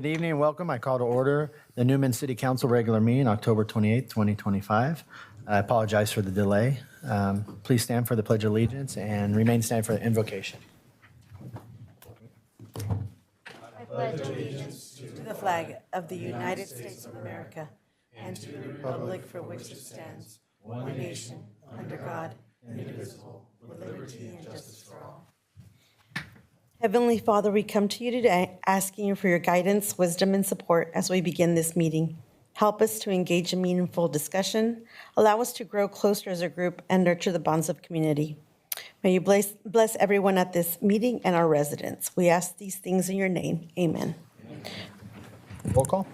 Good evening and welcome. I call to order the Newman City Council regular meeting, October 28th, 2025. I apologize for the delay. Please stand for the Pledge of Allegiance and remain standing for the invocation. I pledge allegiance to the flag of the United States of America and to the republic for which it stands, one nation, under God, indivisible, with liberty and justice for all. Heavenly Father, we come to you today asking you for your guidance, wisdom, and support as we begin this meeting. Help us to engage in meaningful discussion, allow us to grow closer as a group, and nurture the bonds of community. May you bless everyone at this meeting and our residents. We ask these things in your name. Amen. Roll call.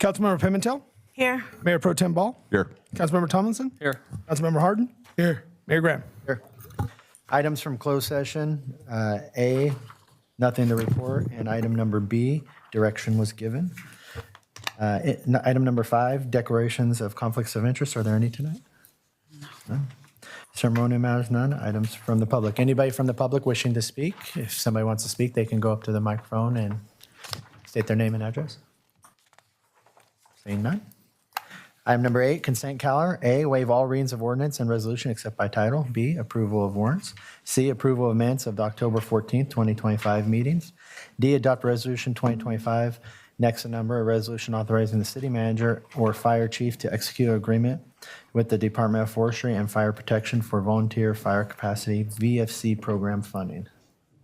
Councilmember Pimentel. Here. Mayor Pro Tem Ball. Here. Councilmember Tomlinson. Here. Councilmember Harden. Here. Mayor Graham. Here. Items from closed session. A, nothing to report. And item number B, direction was given. Item number 5, declarations of conflicts of interest. Are there any tonight? No. Ceremonial matters, none. Items from the public. Anybody from the public wishing to speak? If somebody wants to speak, they can go up to the microphone and state their name and address. Seeing none. Item number 8, consent calendar. A, waive all readings of ordinance and resolution except by title. B, approval of warrants. C, approval of minutes of the October 14th, 2025 meetings. D, adopt resolution 2025, next number, a resolution authorizing the city manager or fire chief to execute an agreement with the Department of Forestry and Fire Protection for volunteer fire capacity VFC program funding.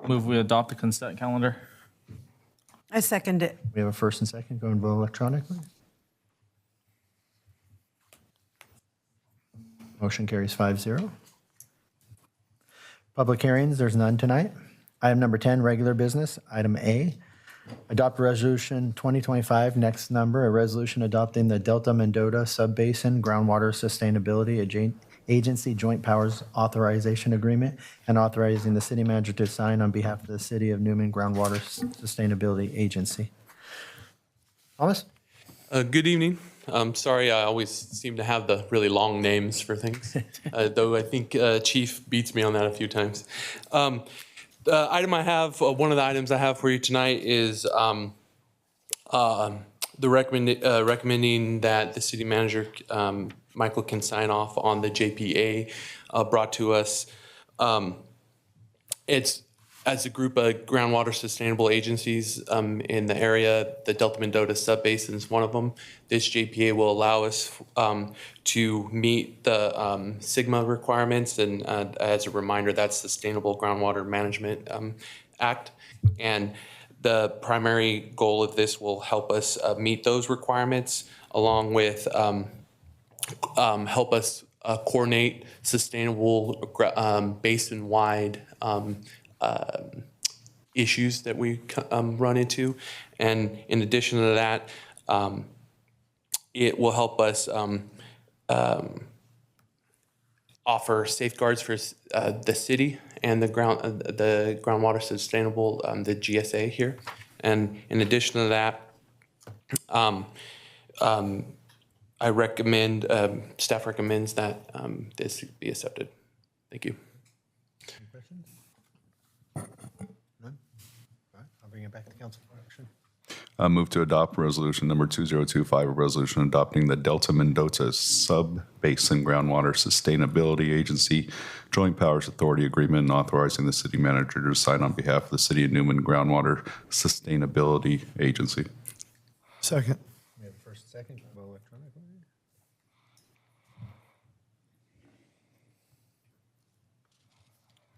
Move we adopt the consent calendar. I second it. We have a first and second. Go and vote electronically. Motion carries 5-0. Public hearings, there's none tonight. Item number 10, regular business. Item A, adopt resolution 2025, next number, a resolution adopting the Delta Mendota Subbasin Groundwater Sustainability Agency Joint Powers Authorization Agreement and authorizing the city manager to sign on behalf of the City of Newman Groundwater Sustainability Agency. Thomas? Good evening. I'm sorry, I always seem to have the really long names for things, though I think Chief beats me on that a few times. The item I have, one of the items I have for you tonight is recommending that the city manager, Michael, can sign off on the JPA brought to us. It's as a group of groundwater sustainable agencies in the area. The Delta Mendota Subbasin is one of them. This JPA will allow us to meet the SIGMA requirements, and as a reminder, that's Sustainable Groundwater Management Act. And the primary goal of this will help us meet those requirements, along with help us coordinate sustainable basin-wide issues that we run into. And in addition to that, it will help us offer safeguards for the city and the groundwater sustainable, the GSA here. And in addition to that, I recommend, staff recommends that this be accepted. Thank you. Any questions? None? All right, I'll bring it back to council for action. Move to adopt resolution number 2025, a resolution adopting the Delta Mendota Sub-Basin Groundwater Sustainability Agency Joint Powers Authority Agreement and authorizing the city manager to sign on behalf of the City of Newman Groundwater Sustainability Agency. Second. We have a first and second. Can we vote electronically?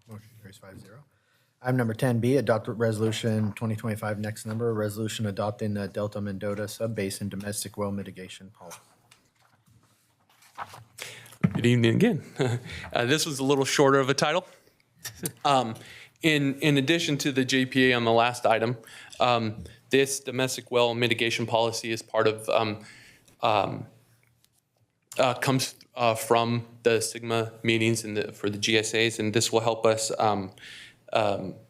Motion carries 5-0. Item number 10B, adopt resolution 2025, next number, a resolution adopting the Delta Mendota Subbasin Domestic Well Mitigation Policy. Good evening again. This was a little shorter of a title. In addition to the JPA on the last item, this domestic well mitigation policy is part of comes from the SIGMA meetings for the GSAs, and this will help us.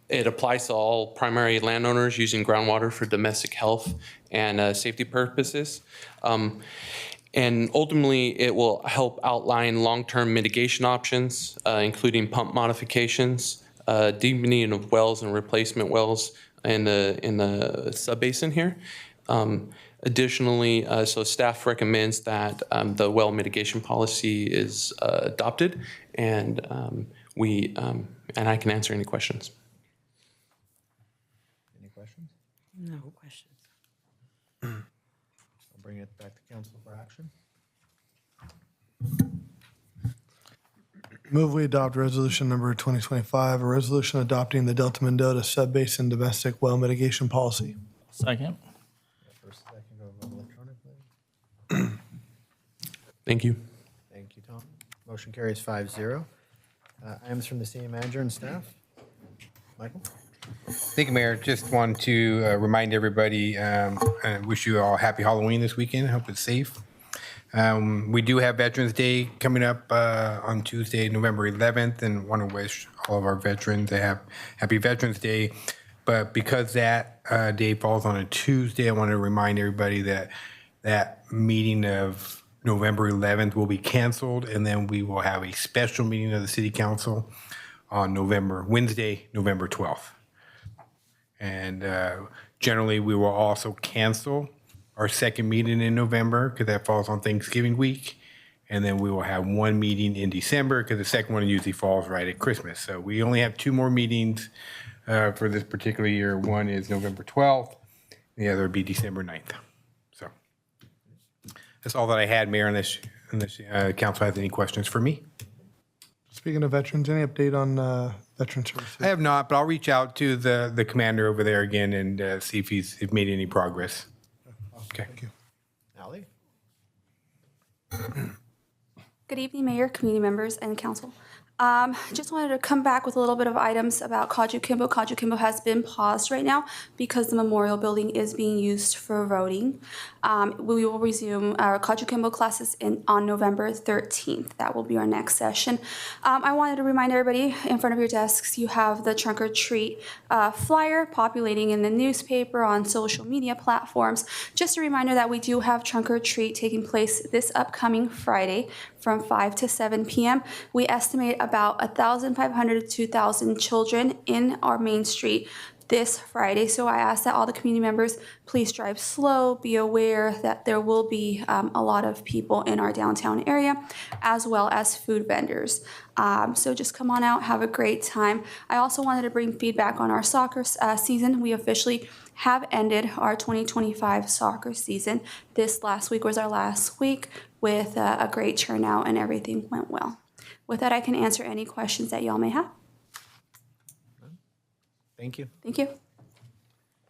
It applies to all primary landowners using groundwater for domestic health and safety purposes. And ultimately, it will help outline long-term mitigation options, including pump modifications, deepening of wells and replacement wells, in the sub-basin here. Additionally, so staff recommends that the well mitigation policy is adopted, and and I can answer any questions. Any questions? No questions. I'll bring it back to council for action. Move we adopt resolution number 2025, a resolution adopting the Delta Mendota Subbasin Domestic Well Mitigation Policy. Second. First, second, go vote electronically. Thank you. Thank you, Tom. Motion carries 5-0. Items from the city manager and staff. Michael? Thank you, Mayor. Just want to remind everybody and wish you all happy Halloween this weekend. Hope it's safe. We do have Veterans Day coming up on Tuesday, November 11th, and want to wish all of our veterans a happy Veterans Day. But because that day falls on a Tuesday, I want to remind everybody that that meeting of November 11th will be canceled, and then we will have a special meeting of the City Council on Wednesday, November 12th. And generally, we will also cancel our second meeting in November because that falls on Thanksgiving week. And then we will have one meeting in December because the second one usually falls right at Christmas. So we only have 2 more meetings for this particular year. One is November 12th. The other would be December 9th. So that's all that I had, Mayor, unless council has any questions for me. Speaking of veterans, any update on veteran services? I have not, but I'll reach out to the commander over there again and see if he's made any progress. Okay. Thank you. Ally? Good evening, Mayor, community members, and council. Just wanted to come back with a little bit of items about Kajukimbo. Kajukimbo has been paused right now because the memorial building is being used for voting. We will resume our Kajukimbo classes on November 13th. That will be our next session. I wanted to remind everybody, in front of your desks, you have the trunk or treat flyer populating in the newspaper, on social media platforms. Just a reminder that we do have trunk or treat taking place this upcoming Friday from 5 to 7 p.m. We estimate about 1,500 to 2,000 children in our main street this Friday. So I ask that all the community members please drive slow, be aware that there will be a lot of people in our downtown area, as well as food vendors. So just come on out, have a great time. I also wanted to bring feedback on our soccer season. We officially have ended our 2025 soccer season. This last week was our last week with a great turnout, and everything went well. With that, I can answer any questions that y'all may have. Thank you. Thank you.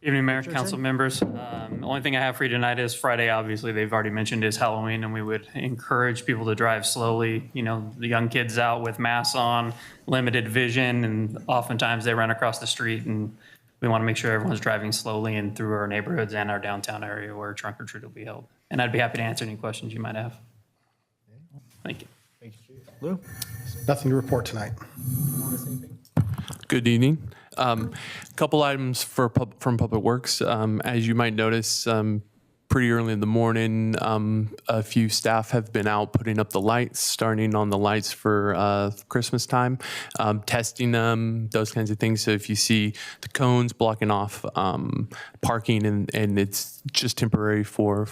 Evening, Mayor, council members. The only thing I have for you tonight is Friday, obviously, they've already mentioned is Halloween, and we would encourage people to drive slowly. You know, the young kids out with masks on, limited vision, and oftentimes they run across the street, and we want to make sure everyone's driving slowly and through our neighborhoods and our downtown area where trunk or treat will be held. And I'd be happy to answer any questions you might have. Thank you. Thank you, Chief. Lou? Nothing to report tonight. Good evening. Couple items from Public Works. As you might notice, pretty early in the morning, a few staff have been out putting up the lights, starting on the lights for Christmas time, testing them, those kinds of things. So if you see the cones blocking off parking and it's just temporary for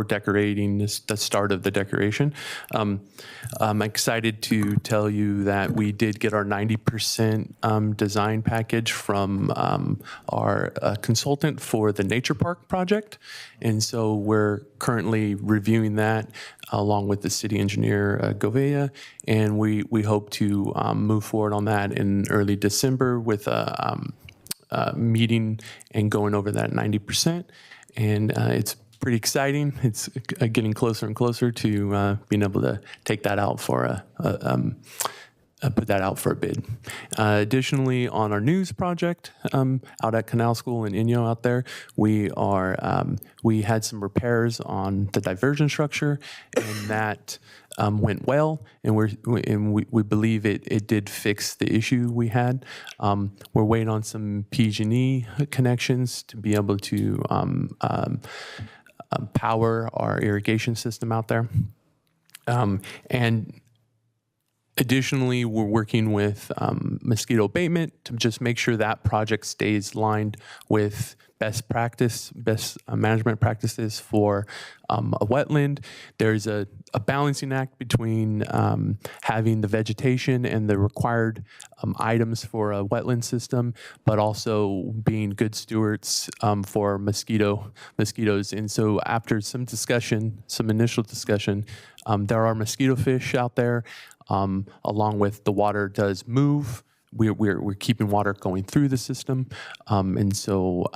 decorating the start of the decoration. I'm excited to tell you that we did get our 90% design package from our consultant for the Nature Park project. And so we're currently reviewing that along with the city engineer, Govea, and we hope to move forward on that in early December with a meeting and going over that 90%. And it's pretty exciting. It's getting closer and closer to being able to take that out for put that out for a bid. Additionally, on our news project out at Canal School in Inyo out there, we had some repairs on the diversion structure, and that went well, and we believe it did fix the issue we had. We're waiting on some PG&E connections to be able to power our irrigation system out there, and Additionally, we're working with mosquito abatement to just make sure that project stays lined with best management practices for a wetland. There's a balancing act between having the vegetation and the required items for a wetland system, but also being good stewards for mosquitoes. And so after some initial discussion, there are mosquito fish out there, along with the water does move. We're keeping water going through the system, and so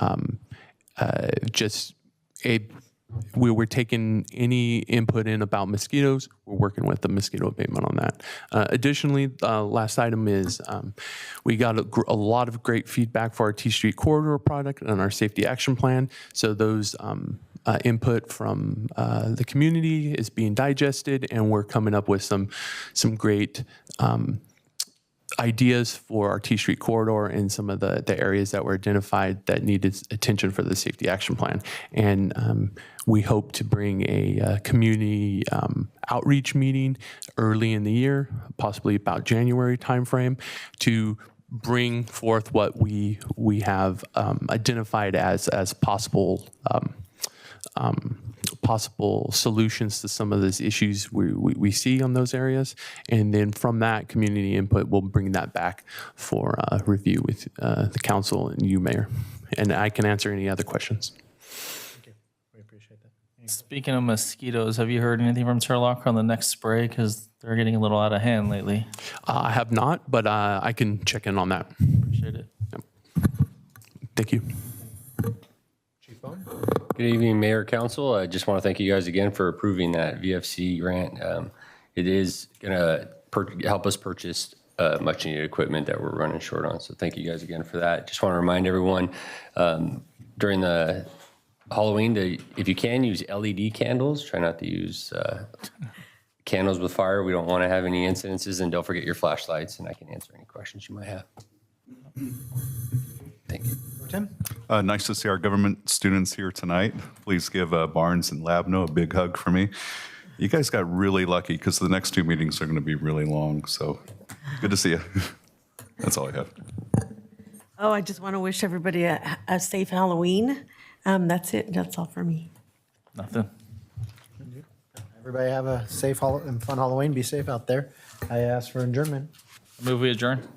we're taking any input in about mosquitoes. We're working with the mosquito abatement on that. Additionally, last item is we got a lot of great feedback for our T Street Corridor product and our safety action plan. So those input from the community is being digested, and we're coming up with some great ideas for our T Street corridor and some of the areas that were identified that needed attention for the safety action plan. And we hope to bring a community outreach meeting early in the year, possibly about January timeframe, to bring forth what we have identified as possible possible solutions to some of those issues we see on those areas. And then from that community input, we'll bring that back for review with the council and you, Mayor. And I can answer any other questions. Thank you. We appreciate that. Speaking of mosquitoes, have you heard anything from Turlock on the next spray? Because they're getting a little out of hand lately. I have not, but I can check in on that. Appreciate it. Yep. Thank you. Chief Bone? Good evening, Mayor, Council. I just want to thank you guys again for approving that VFC grant. It is going to help us purchase much needed equipment that we're running short on. So thank you guys again for that. Just want to remind everyone during the Halloween to, if you can, use LED candles. Try not to use candles with fire. We don't want to have any incidences, and don't forget your flashlights, and I can answer any questions you might have. Thank you. Tim? Nice to see our government students here tonight. Please give Barnes and Labno a big hug for me. You guys got really lucky because the next two meetings are going to be really long. So good to see you. That's all I have. Oh, I just want to wish everybody a safe Halloween. That's it. That's all for me. Nothing. Everybody have a safe and fun Halloween. Be safe out there. I ask for adjournment. Move we adjourn.